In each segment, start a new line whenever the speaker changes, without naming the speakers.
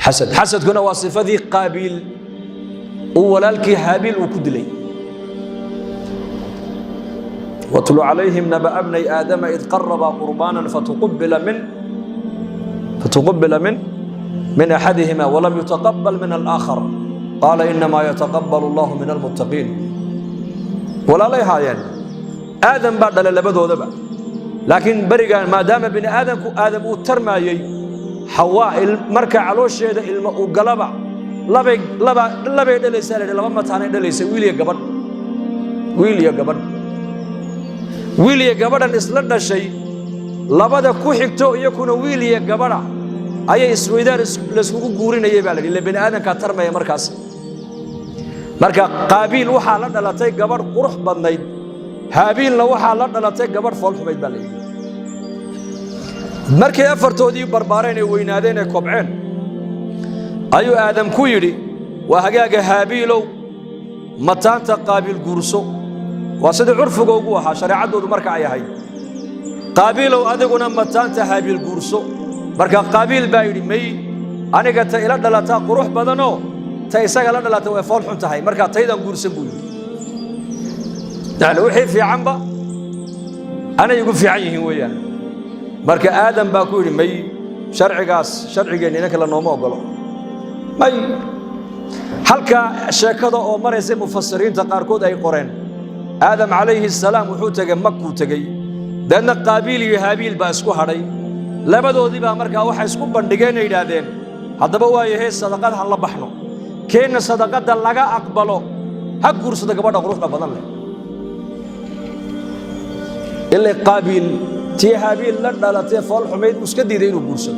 حسد كنا وصفة قابيل وولالك هابيل وكدلي واتلو عليهم نبأ ابني آدم إذ قربا قربانا فتقبل من أحدهما ولم يتقبل من الآخر قال إنما يتقبل الله من المتقين ولا لا يهاين آدم بعد لبدو ذبا لكن برجع ما دام بن آدم وترمى حواء مركع على شيء الماء وقلبا لبا دليس لما متاني دليس ويليا قبر الإسلام الشيء لبدا كوحكتو يكون ويليا قبر أي إسويدار لسوق جورين يبالغ اللي بين آدم كترمى مركز قابيل وحالنا لا تي قبر قرح بدنيد هابيل لو حالنا لا تي قبر فالح بيت بالغ markay afartoodii barbaareen ay weynaadeen ay kobceen ayuu aadam ku yiri waa hagaaga haabiilow mataanta qaabil guurso waa sida curfiga ugu ahaa shariicadoodu marka ay ahayd qaabiilow adiguna mataanta haabil guurso marka qaabil baa yiri may aniga ta ila dhalata qurux badano ta isaga la dhalata way fool xun tahay marka taydan guursan buu yiri yani wixii fiicanba ana igu fiican yihiin weeyaan marka aadam baa ku yiri may sharcigeena kala nooma ogolo may halka sheekada oo mareysay mufassiriinta qaar kood ay qoreen aadam alayhi salaam wuxuu tagay makku tagay dadna qaabil iyo haabil baa isku haday labadoodii baa markaa waxa isku bandhigeen yiraahdeen hadaba waa yahay sadaqad hal la baxno keena sadaqada laga aqbalo ha guursada gabadha quruxda badan leh illa qaabil تي هابيل لدلا تي فول حميد مسكدي دينو بورسد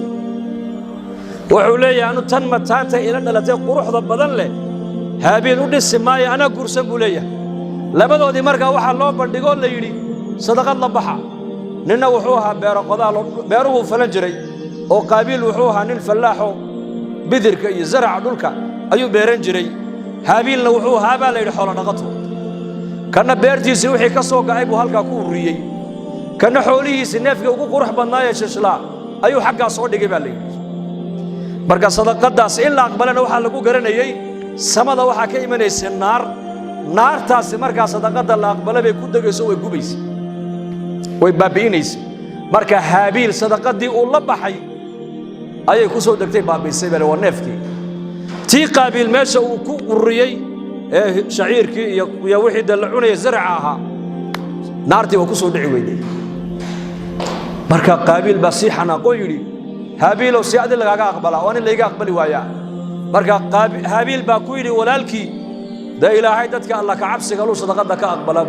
wuxuu leeyahay anu tan mataanta ila dhalatay quruxda badan leh haabiil u dhismay ana gursan buu leeyahay labadoodii marka waxa loo bandhigo la yiri sadaqad la baxa ninna wuxuu ahaa beero qodaal beeruhu falan jiray oo qaabiil wuxuu ahaa nin falaaxo bidirka iyo zaraca dhulka ayuu beeran jiray haabiilna wuxuu ahaa baa la yiri xoolo dhaqato kana beertiisa wixii ka soo gacay buu halka ku ururiyay kana xoolihiisa neefka ugu qurux badnaayay shishla ayuu xagga soo dhigay baa leeyahay marka sadaqadaas in la aqbalana waxa lagu garanayay samada waxa ka imanaysa naartaas marka sadaqada la aqbalay bay ku dagayso way gubayso way baabiinayso marka haabiil sadaqadii uu la baxay ayay ku soo dagtay baabiisay baa waa neefkii tii qaabil meesha uu ku ururiyay shaciirkii iyo wixii dalcunay zarca aha naartii waa ku soo dhici weyday marka qaabil baa si xanaaqo yiri هابيل وسيادة لقاك أقبله وأنا اللي أقبلي وياه مركا هابيل باكويري ولالكي ده إلهي دتك الله كعبس قالوا صدقتك أقبله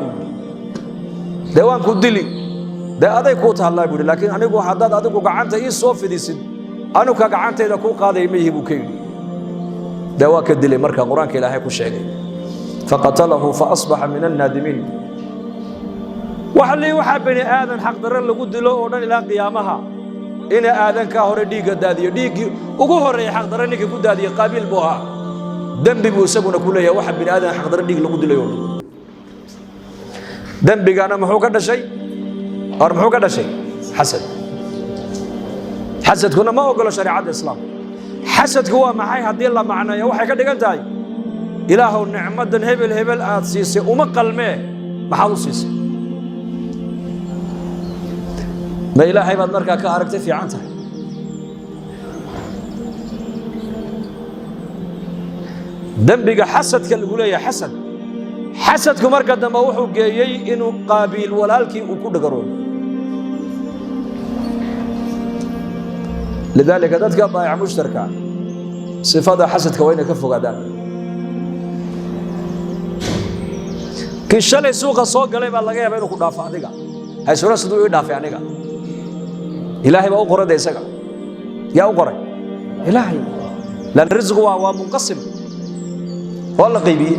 ده وان كدلي ده أذا يكوت الله يقول لكن أنا أقول حداد أذا أقول قعنت إيه صوف دي سد أنا كقعنت إذا كو قاضي يميه بكير ده واكدلي مركا قرآن كإلهي كشيء فقتله فأصبح من النادمين وحلي وحبني آذن حق درن لقد له ودن إلى قيامها إن آذن كهور ديك دادي ديك وجوهر حق درن كي كود دادي قابل بها دم بيوسبون كله يا واحد بن آذن حق درن ديك لقد له يوم دم بيجانا محوك هذا شيء أو محوك هذا شيء حسد كنا ما أقول شريعة الإسلام حسد هو معي هدي الله معنا يا واحد كده قلتاي إله النعمة هبل أسيسي وما قلمه ما حوسيس ما إلهي بعد مركا كأركت في عنته دم بقى حسد كالقولية حسد كمركا دم وحو جاي إنه قابيل ولالكي وكل قرون لذلك ذاتك ضايع مشتركة صفات حسد كوين كفوا قدام كي شلي سوق السوق قال يبقى الله جاي بينه كل دافع دقة هاي سورة صدوق يدافع عنك إلهي بقى أقرأ ديسك يا أقرأ إلهي لأن الرزق هو منقسم والله غيبي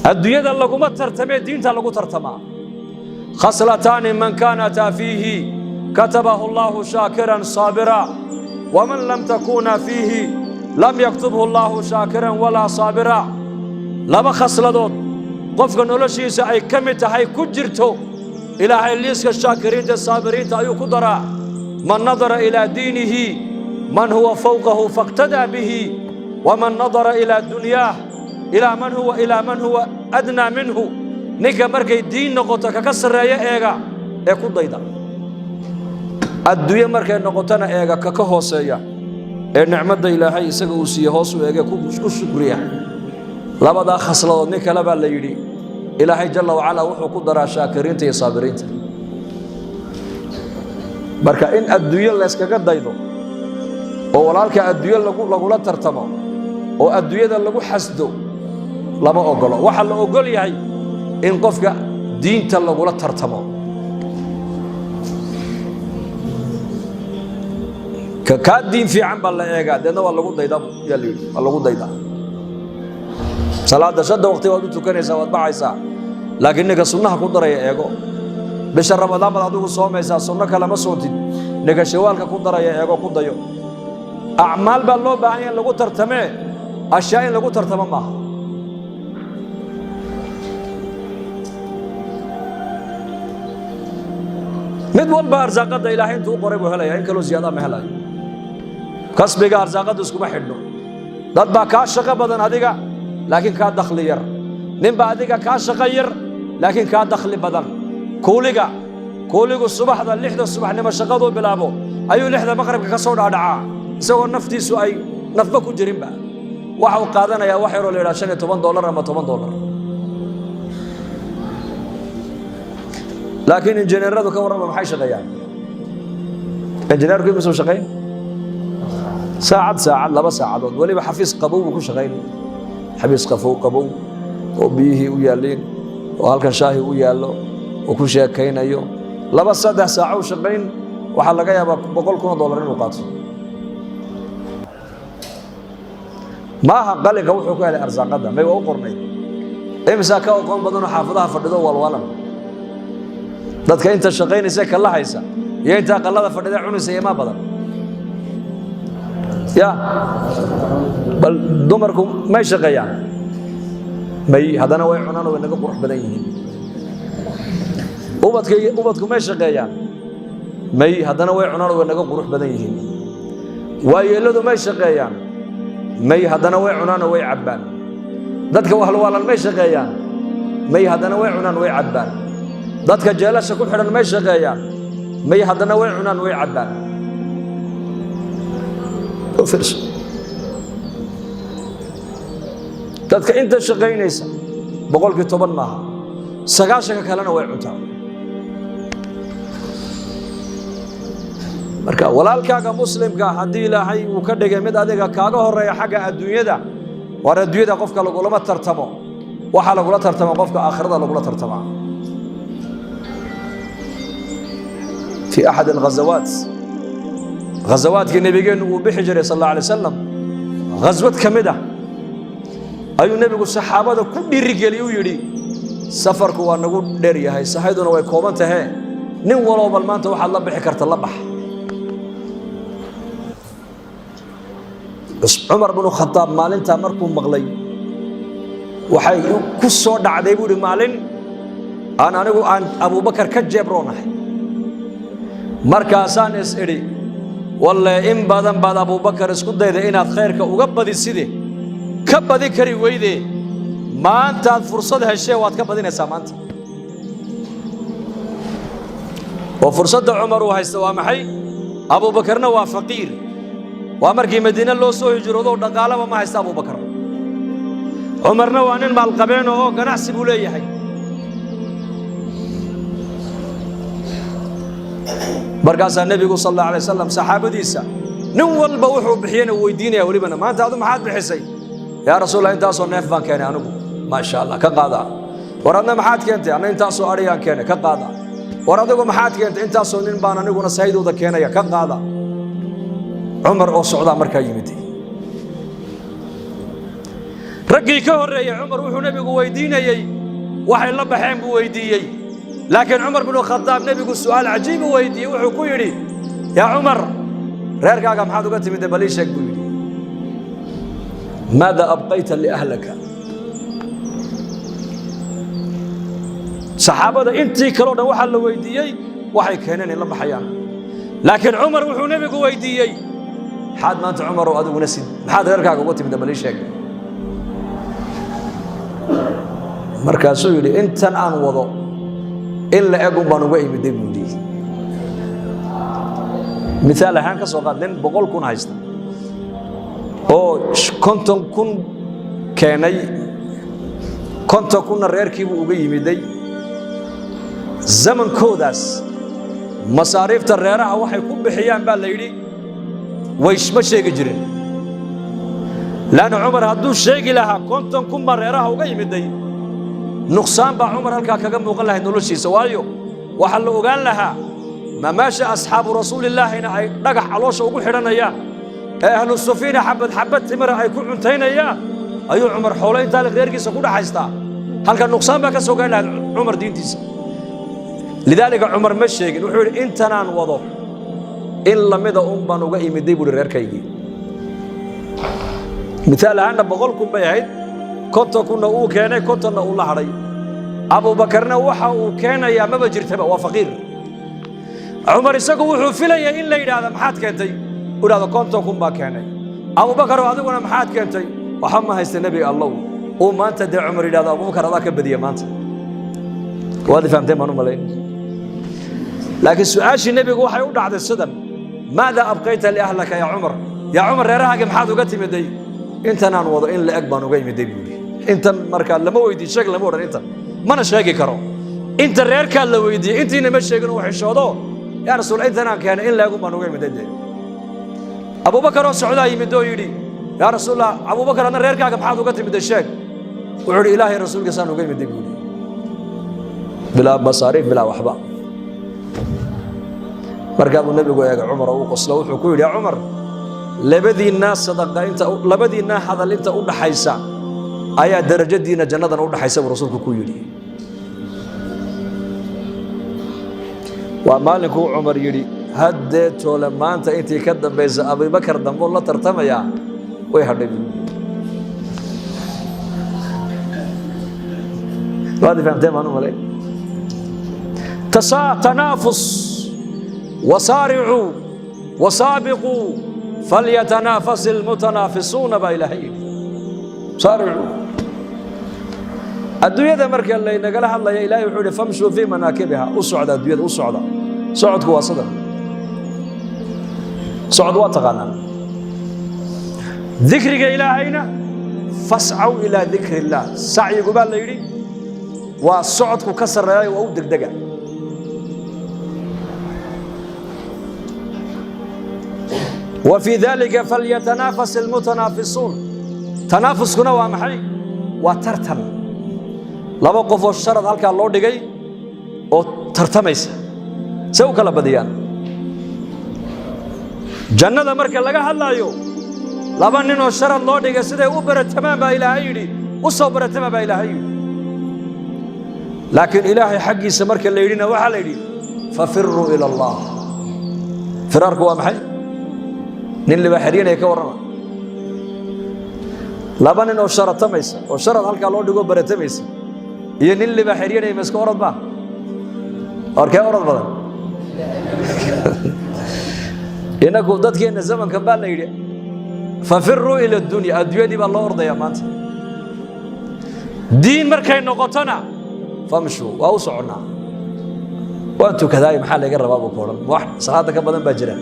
الدنيا لكم ترتمى دين لكم ترتمى خصلتان من كانت فيه كتبه الله شاكرا صابرا ومن لم تكون فيه لم يكتبه الله شاكرا ولا صابرا لما خصلتون قفك نولشيس أي كمت هاي كجرتو إلى هاي الشاكرين الصابرين تأيو قدرا من نظر إلى دينه من هو فوقه فاقتدى به ومن نظر إلى دنياه إلى من هو أدنى منه نيكا مركي دين نقطة كسر يا إيغا إيكو ضيدا الدنيا مركي نقطنا إيغا ككهوسيا النعمة إلهي سقوسي هوسو إيغا كو شكريا لبدا خصلة نيكا لبا ليدي إلهي جل وعلا وحو قدر شاكرين تي صابرين marka in adduunyo la iskaga daydo oo walaalka adduunyo lagu tartamo oo adduunyada lagu xasdo lama ogolo waxa la ogol yahay in qofka diinta lagu tartamo ka diin fiican baa la eega deedna waa lagu daydaa yali waa lagu daydaa salaada shada waqti waad u tukanaysaa waad baxaysaa laakiin ninka sunnaha ku daraya eego bisha ramadaan baad adigu soomaysaa sunno kale ma soontid ninka shawaalka ku daraya eego ku dayo acmaal baa loo baahan yahay lagu tartamee ashyaa in lagu tartamo maaha mid walba arsaaqada ilaahay intuu qoray buu helayaa in kaloo ziyaada ma helayo kasbiga arsaaqada iskuma xidhno dad baa kaa shaqo badan adiga laakiin kaa dakhli yar nin baa adiga kaa shaqo yar laakiin kaa dakhli badan kuuligu subaxda 6da subaxnimo shaqadu bilaabo ayuu 6da maqribka ka soo dhaadhacaa isagoo naftiisu ay nafba ku jirinba waxa uu qaadanayaa wax yar oo leeyahay $15 ama $10 laakiin injineeradu ka warrama maxay shaqeeyaan injineerku ma soo shaqeyn saacad laba saacadood waliba xafiis qabow ku shaqeyn xafiis qabow oo biyihii u yaaleen oo halkan shaahi u yaalo oo ku sheekaynayo laba saddex saaco shaqayn waxa laga yaabaa $100,000 inuu qaato maaha qalinka wuxuu ku helay arsaaqada may waa u qornay imisa ka aqoon badan xaafadaha fadhido walwalan dadka inta shaqaynaysa kala haysa iyo inta qalada fadhida cunaysa ma badan ya bal dumarku may shaqeeyaan may hadana way cunaan oo naga qurux badan yihiin ubadku may shaqeeyaan may hadana way cunaan oo naga qurux badan yihiin waayeeladu may shaqeeyaan may hadana way cunaan oo way cabaan dadka walwalan may shaqeeyaan may hadana way cunaan way cabaan dadka jeelasha ku xidhan may shaqeeyaan may hadana way cunaan way cabaan dadka inta shaqeynaysa 10% maaha 9 kalena way cuntaan marka walaalkaaga muslimka hadii ilaahay uu ka dhigay mid adiga kaaga horeeya xagga adduunyada war adduunyada qofka lagu lama tartamo waxa lagu la tartamo qofka aakhirada lagu la tartamo في أحد غزوات النبيين وبحجر صلى الله عليه وسلم غزوة كمدة أي النبي الصحابة كل رجال يجري سفرك ونقول دريا هاي سهيدنا ويكومنت هاي نولوا بالمانت وحد الله بحكرت الله بح عمر بن الخطاب مالين تامركم مغلي وحي كسر دعدي بودي مالين أنا أبو بكر كجبرونه markaasaan is iri wallahi in badan baad Abu Bakar isku dayday inaad khayrka uga badiside ka badi kari weyde maanta aad fursad heshay waad ka badinaysaa maanta oo fursadda Umar uu haysto waa maxay Abu Bakarna waa faqiir waa markii Madiina loo soo hijroodo dhaqaalaba ma haysto Abu Bakar Umarna waa nin maal qabeen oo ganacsi buu leeyahay markaas nabigu sallallahu alayhi wasallam saxaabadiisa nin walba wuxuu bixiyay weydiinaya walibana maanta aad maxaad bixisay ya rasuul inta soo neef baan keenay anigu ma sha Allah ka qaada waradna maxaad keentay ana inta soo ariyaan keenay ka qaada waradigu maxaad keentay inta soo nin baan aniguna saydooda keenaya ka qaada Umar oo socda markaa yimid ragii ka horeeyay Umar wuxuu nabigu weydiinayay waxay la baxeen buu weydiiyay لكن عمر بن الخطاب نبي سؤال عجيب ويدي وحكو يري يا عمر ريركاغا maxaad uga timid baliishak buu yiri ماذا ابقيت لاهلك صحابته intii kale oo dhan waxa la weydiiyay waxay keeneen in la baxayaan laakiin Umar wuxuu nabigu weydiiyay حاد ما أنت عمر وأدو ونسيد حاد غيرك قوتي من دبلي شيء مركز يقول أنت الآن وضع إلا أقوم بنوعي بدبودي مثال هان كسوقات لين بقول كون هايستا أو كنتم كن كاني كنتم كن الريركي وجي مدي زمن كوداس مصاريف الريرة waxay ku bixiyaan baa la yiri way isma sheegi jireen laana Umar haduu sheegi lahaa konton kun reeraha uga yimiday nuqsaan baa Umar halka kaga muuqan lahayd noloshiisa waayo waxa la ogaan lahaa ma maasha asxaabu rasuulillaah in ay dhagax caloosha ugu xiranayaan ahlu sufiina xabad timira ay ku cuntaynayaan ayuu Umar xoolo inta la reerkiisa ku dhaxaystaa halka nuqsaan baa ka soo gaar lahayd Umar diintiisa لذلك عمر مشي وحول انت نان وضو إلا مدى بان uga imiday buu reerkaygi مثال أنا بقولكم بيعيد كنت كنا uu keenay كنتنا uu la haray Abu Bakarna waxa uu keenaya ma jirtaba waa faqiir Umar isagu wuxuu filayay in la yiraahdo maxaad keentay uu raado كنت kun baa keenay Abu Bakar adiguna maxaad keentay waxa ma haysta nabi Allah oo maanta de Umar yiraahdo Abu Bakar adaa ka badiya maanta waad fahamtay ma umaleyn لكن سؤال النبي هو حيقول على السدن ماذا أبقيت لأهلك يا عمر يا عمر رأيك محاد وقتي مدي أنت نان وضع إن لأقبان وقاي مدي بيولي أنت مركان لما ويدي شكل لما ورن أنت ما أنا شاكي كرو أنت رأيك لو ويدي أنت إني مش شاكي نوحي الشهداء يا رسول أنت نان كان إن لأقبان وقاي مدي دي أبو بكر والسعودة يمدو يدي يا رسول الله أبو بكر أنا رأيك محاد وقتي مدي الشاك وعلي إلهي رسول قسان وقاي مدي بيولي بلا مصاريف بلا وحبا مركب النبي قال عمر وقصله وحكوا يا عمر لبدي الناس صدق انت لبدي الناس هذا اللي انت قلنا حيسا ايا درجه دينا جنة قلنا حيسا ورسولك كويلي ومالك عمر يري هديت لما انت كدب بيز ابي بكر دمو الله ترتميا وي هدي هذا فهمت ما انا تنافس وصارعوا وسابقوا فليتنافس المتنافسون بإلهي صارعوا الدنيا ذا مركز اللي نقلها الله يا إلهي وحولي فامشوا في مناكبها أصعد الدنيا أصعد صعد كواسدا صعد واتغانا ذكرك إلهينا فاسعوا إلى ذكر الله سعي قبال ليري وصعد كسر رأي وأودك دقا وفي ذلك فليتنافس المتنافسون تنافس هنا ومحي وترتم لما قفوا الشرط هلك الله دغاي او ترتميس سو كلا بديان جنة مركه laga hadlayo laba nin oo sharad loo dhigay sida uu baratamaan baa Ilaahay yiri u soo baratamaan baa Ilaahay laakiin Ilaahay xaqiisa marka la yirina waxa la yiri fafirru ila Allah firarku waa maxay nin liba xiriinay ka warama laba nin oo sharatamaysa oo sharad halka loo dhigo baratamaysa iyo nin liba xiriinay maska orad ba orkay orad badan inagu dadkeena zamanka baa la yiri fafirru ila dunya adduunyadii baa loo ordaya maanta diin markay noqotona famshu waa u socona waantu kadaay maxaa laga rabaa buu kooran wax salaada ka badan baa jira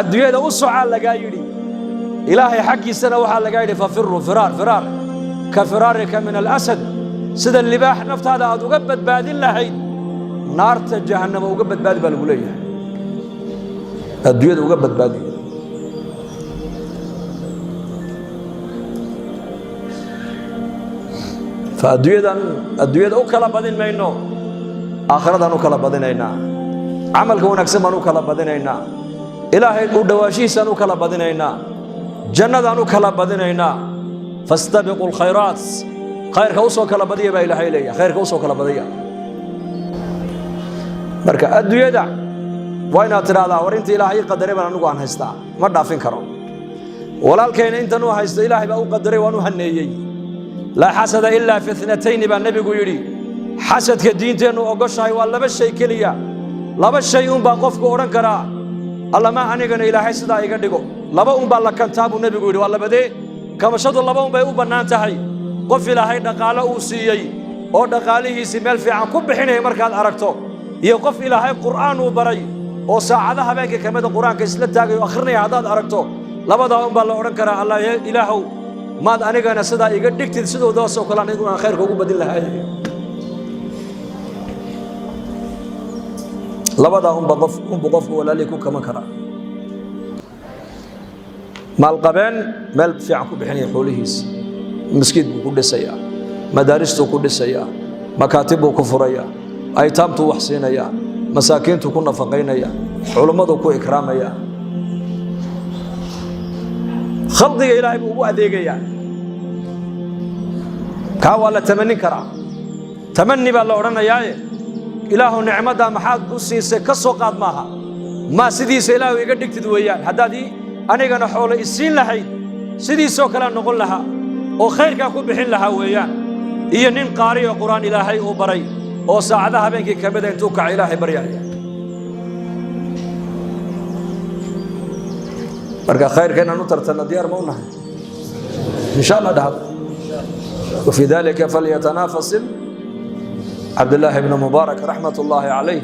الدنيا وسع لقى يدي إلهي حقي سنة وحال لقى يدي ففروا فرار كفرارك من الأسد سيد اللباح نفط هذا وقبت بادي الله نار جهنم وقبت بادي بالقلية الدنيا وقبت بادي فالدنيا أكلا بدين ما إنه آخرة أكلا بدين إنا عمل كون أكسم أكلا بدين إنا إلهي ودواشيس أنو كلا بدينينا جنة أنو كلا بدينينا فاستبقوا الخيرات خير كوسو كلا بديا با إلهي ليا خير كوسو كلا بديا بركة أدو يدع وين أترى الله ورنت إلهي قدري بنا نقوان هستا ما دافين كرو ولا الكين أنت نو هستا إلهي بأو قدري ونو هنيي لا حسد إلا في اثنتين بان نبي يري حسد كدين تنو أقشاي ولا بشي كليا لا بشي با قفك أوران كرا alla ma anigana ilaahay sidaa iga dhigo laba baa la kantaa buu nabigu yidhi waa labadee kamashadu laba bay u bannaan tahay qof ilaahay dhaqaale uu siiyey oo dhaqaalihiisii meel fiican ku bixinaya markaad aragto iyo qof ilaahay qur'aan uu baray oo saacadaha habeenkii ka mid qur'aanka isla taagay oo akhrinaya haddaad aragto labadaa baa la odhan karaa allah ilaahow maad anigana sidaa iga dhigtid sidoodaas oo kale anigu aan khayrka ugu badin lahaay labadaa qofku walaalii ku kaman karaa maalqabeen meel fiican ku bixinaya xoolihiisa مسجد بكودسيا مدارس بكودسيا مكاتب بكفريا أيتام توحسينيا مساكين تكون نفقينيا علماء تكون إكراميا خلقي إلهي بوبو أديقيا كاوالا تمني كرا تمني بالله ياي إله نعمة محاد بسيسة كسوقات معها ما سديس إله يقدك تدويان هدادي أنا كان حول السين لحيد سديس وكلا نقول لها oo khayrka ku bixin lahaa weeyaan iyo nin qaariyo quraan ilaahay oo baray oo saacadaha habeenkii kamid intuu ka ilaahay baryaya marka khayrkeena nu tartana diyaar ma unahay insha Allah dhahab وفي ذلك فليتنافس عبد الله بن مبارك رحمة الله عليه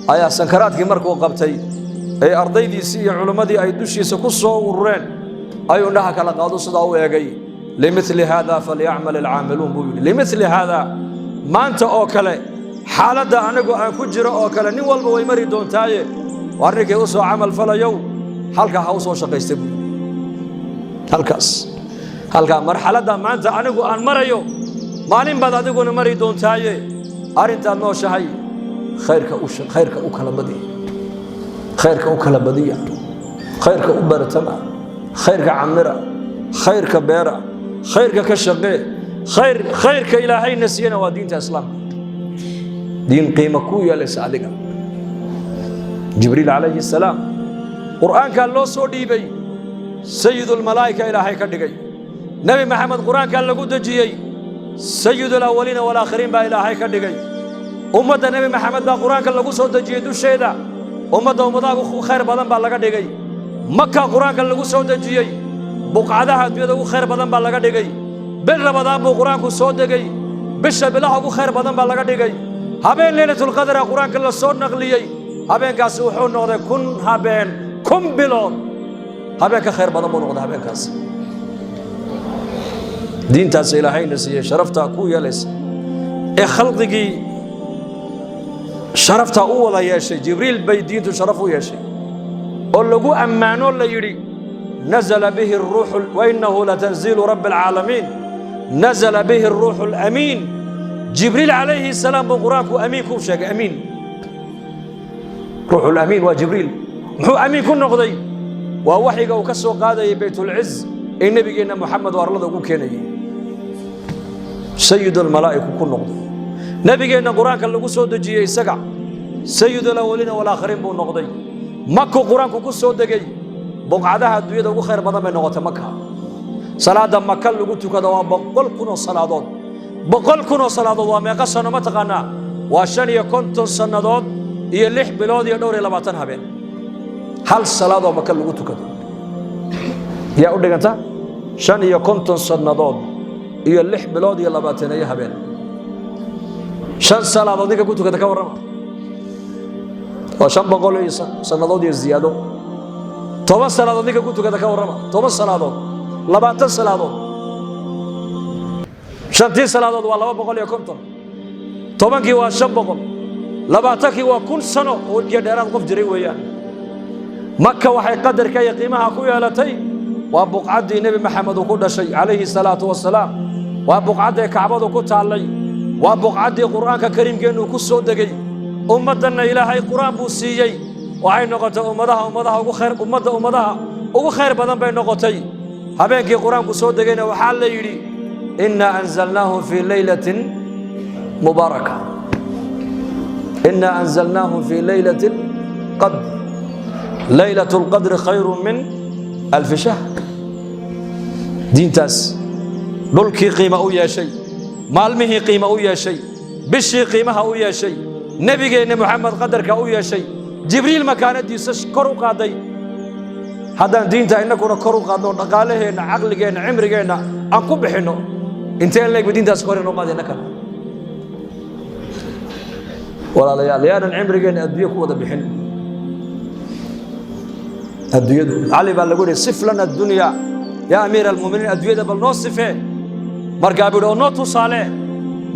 ayaa sankaraadkii markuu qabtay ay ardaydiisii iyo culimadii ay dushiisa ku soo urureen ayuu dhaha kala qaado sida uu eegay لمثل هذا فليعمل العاملون بيقول لمثل هذا ما أنت أوكله حالة أنا كجرا أوكله ني والله ويمري دون تاي وارنك يوسو عمل فلا يوم حلقة هاوس وشقيست حلقة مرحلة ما أنت أنا مريو ما نيم بعد أديكون مري دون تاي أرنت أنو شهي خيرك أوكله بدي خيرك أوكله بديع خيرك أبرتما خيرك عمرة خيرك بيرة خيرك كشقي خيرك إلهي نسينا ودين الإسلام دين قيمة كوية لسعدك جبريل عليه السلام قرآن كان له صدي بي سيد الملائكة إلهي كدقي نبي محمد قرآن كان له دجي سيد الأولين والآخرين با إلهي كدقي أمة نبي محمد با قرآن كان له صدي دو شيدا أمة خير بدن با لغا دقي مكة قرآن كان له صدي بقعدها بيده خير بدن با لغا دغاي بل رمضان بو قران كو سو دغاي بش بلاه كو خير بدن با لغا دغاي habeen leelatul qadr quraan kala soo naqliyay habeenkaas wuxuu noqday kun bilood habeen ka khayr badan buu noqday habeenkaas diintaas ilaahayna siiyay sharafta ku yeelays ee khalqigi sharafta u wada yeeshay jibriil bay diintu sharaf u yeeshay oo lagu ammaano la yiri نزل به الروح وإنه لتنزيل رب العالمين نزل به الروح الأمين جبريل عليه السلام بقرانك أمين كوف شاك أمين روح الأمين وجبريل هو أمين كن نقضي ووحيك وكسو قادة بيت العز النبي إن محمد وارلده كوكيني سيد الملائكة كن نقضي نبي إن قرانك اللي قصو دجي سقع سيد الأولين والآخرين بو نقضي مكو قرانك كسو دجي بقعدها الدنيا ugu khayr badan bay noqotay Makka salaada Makka lagu tukado waa 100 kun oo salaadood 100 kun oo salaadood waa meeqa sano ma taqaana waa 5 sanadood iyo 6 bilood iyo 22 habeen hal salaad oo Makka lagu tukado yaa u dhiganta 5 sanadood iyo 6 bilood iyo 22 habeen 5 salaadood ninka ku tukada ka warrama waa 500 sanadood iyo ziyaado toban salaadood ninka ku tukada ka warrama toban salaadood 20 salaadood shantii salaadood waa 250 tobankii waa 500 labaatankii waa 1000 sano oo iyo dheeraad qof jiray weeyaan Makka waxay qadarka iyo qiimaha ku yeelatay waa buqcadii nabi maxamed uu ku dhashay calayhi salaatu wassalaam waa buqcadii kacbadu ku taalay waa buqcadii quraanka kariimkeenu ku soo degay ummadana ilaahay quraan buu siiyay waxay noqotay ummadaha ugu khayr badan bay noqotay habeenkii quraanku soo degayna waxa la yiri inna anzalnahu fi laylatin mubarakah inna anzalnahu fi laylatil qadr laylatul qadr khayrun min alf shahr diintaas dhulkii qiimo u yeeshay maalmihii qiimo u yeeshay bishii qiimaha u yeeshay nabigeena maxamed qadarka u yeeshay jibriil makaanadiisa kor u qaaday haddaan diinta innaguna kor u qaadno dhaqaalaheenna caqligeenna cimrigeenna aan ku bixinno intee leegba diintaas kor inoo qaadayna kale walaalayaal yaanan cimrigeenna adduunyo ku wada bixin adduunyadu cali baa lagu yidhi sif lana addunya yaa amiira almuuminiin adduunyada bal noo sifee markaa buu yidhi oo noo tusaale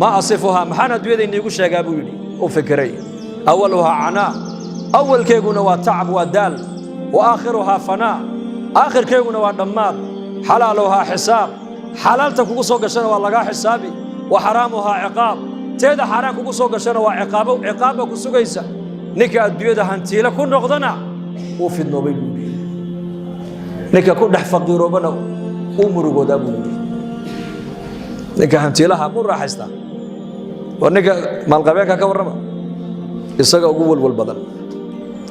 ma asifuhaa maxaan adduunyada iniigu sheegaa buu yidhi u fikiray awaluhaa canaa awalkeeguna waa tacab waa daal wa aakhiruhaa fanaa aakhirkeeguna waa dhammaad xalaaluhaa xisaab xalaalta kugu soo gashana waa lagaa xisaabi wa xaraamuhaa ciqaab teeda xaaraan kugu soo gashana waa ciqaabba ku sugaysa ninka adduunyada hantiile ku noqdana uu fidnoobay buu yidhi ninka ku dhex faqiiroobana uu murugoodaa buu yidhi ninka hantiilaha mu raaxaystaa waa ninka maalqabeenka ka warrama isaga ugu walwal badan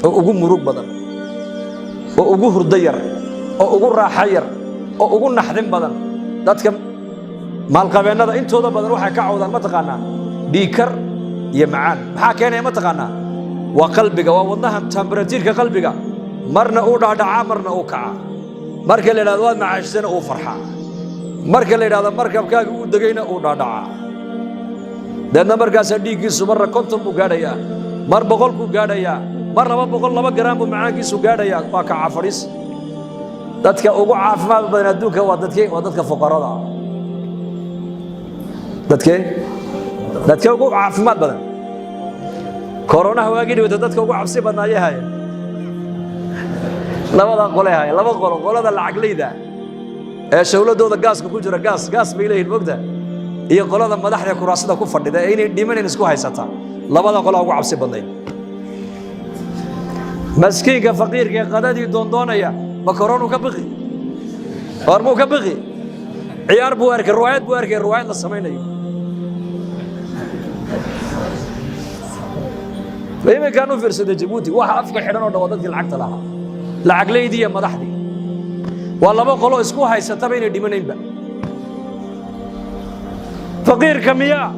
oo ugu murug badan oo ugu hurdo yar oo ugu raaxo yar oo ugu naxdin badan dadka maalqabeennada intooda badan waxay ka cawdaan ma taqaanaa dhiikar iyo macaan maxaa keenaya ma taqaanaa waa qalbiga waa wadnaha tambaratiirka qalbiga marna uu dhaadhacaa marna uu kacaa marka la yidhahdo waad macaashsana uu farxaa marka la yidhahdo markabkaaga uu degayna uu dhaadhacaa deedna markaasaa dhiiggiisu marna 50 buu gaadhayaa mar 100 buu gaadhayaa mar 200 garaam buu macaankiisu gaadhayaa waa kacaa fadhiis dadka ugu caafimaad badan adduunka waa dadka fuqarada dadka ugu caafimaad badan koronaha waagii dhawata dadka ugu cabsi badnaayay haya labada qole haya laba qolada lacaglayda ee shawladooda gaaska ku jira gaas bay leeyihiin mogda iyo qolada madaxda kuraasada ku fadhida ee inay dhimanin isku haysata labada qolo ugu cabsi badnayd maskiinka faqiirka ee qadadii doondoonaya ma koronu ka baqi hormuu ka baqi ciyaar buu arkay riwaayad la samaynayo iminkaan u fiirsaday jabuuti waxa afka xidhan oo dhawa dadkii lacagta lahaa lacaglaydii iyo madaxdii waa laba qolo isku haysataba inay dhimanaynba faqiirka miyaa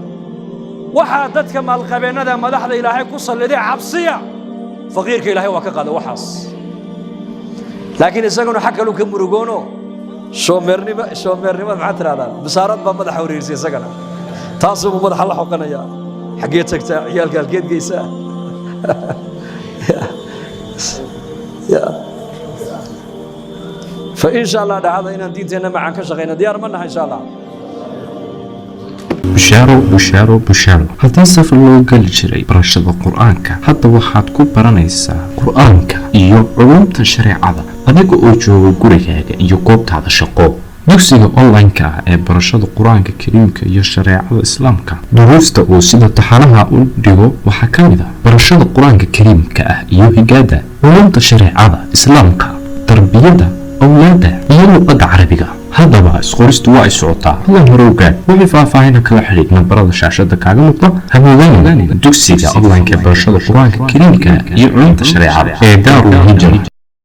waxaa dadka maalqabeennada madaxda ilaahay ku salliday cabsiya faqiirka ilaahay waa ka qaada waxaas laakiin isaguna xag kaluu ka murugoono shoomeernimad maxaa tirahdaan bisaarad baa madaxa wareersay isagana taasuu madaxa la xoqanaya xaggee tagtaa ciyaalka halkeed geysaa فإن شاء الله هذا إن دينتنا معا كشغينا ديار منها إن شاء الله
bushaaro haddii safar loo geli jiray barashada qur-aanka hadda waxaad ku baranaysaa qur-aanka iyo culumta shareecada adiga oo jooga gurigaaga iyo goobtaada shaqo dugsiga online-ka ah ee barashada qur-aanka kariimka iyo shareecada islaamka duruusta uu sida taxanaha u dhigo waxaa ka mid ah barashada qur-aanka kariimka ah iyo higaada culumta shareecada islaamka tarbiyada awlaada iyo luqadda carabiga haddaba isqoristu waa ay socotaa hadan hore ogaad wixii faahfaahin kala xidhiidh nambarada shaashada kaaga muuqda hamoodaan dugsiga online-ka ee barashada qur-aanka kariimka iyo culumta shareecada ee daarul hijra